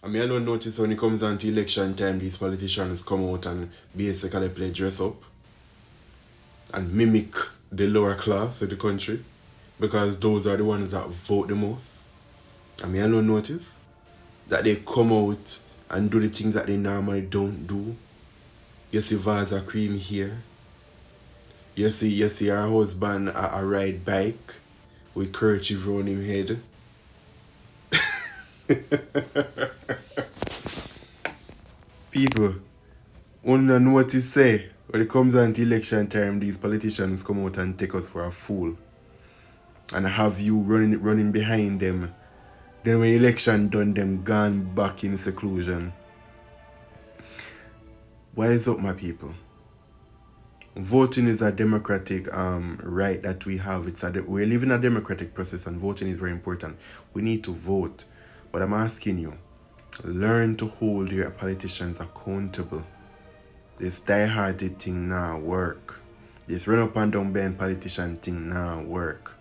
I mean, I don't notice when it comes down to election time, these politicians come out and basically play dress up and mimic the lower class of the country because those are the ones that vote the most. I mean, I don't notice that they come out and do the things that they normally don't do. You see Vaza Cream here. You see her husband a ride bike with kerchief around him head. People, wanna know what to say when it comes on to election time, these politicians come out and take us for a fool. And have you running behind them. Then when election done, them gone back in seclusion. Wise up, my people. Voting is a democratic right that we have. We're living a democratic process, and voting is very important. We need to vote. But I'm asking you, learn to hold your politicians accountable. This die-hearted thing now work. This run up and down bend politician thing now work.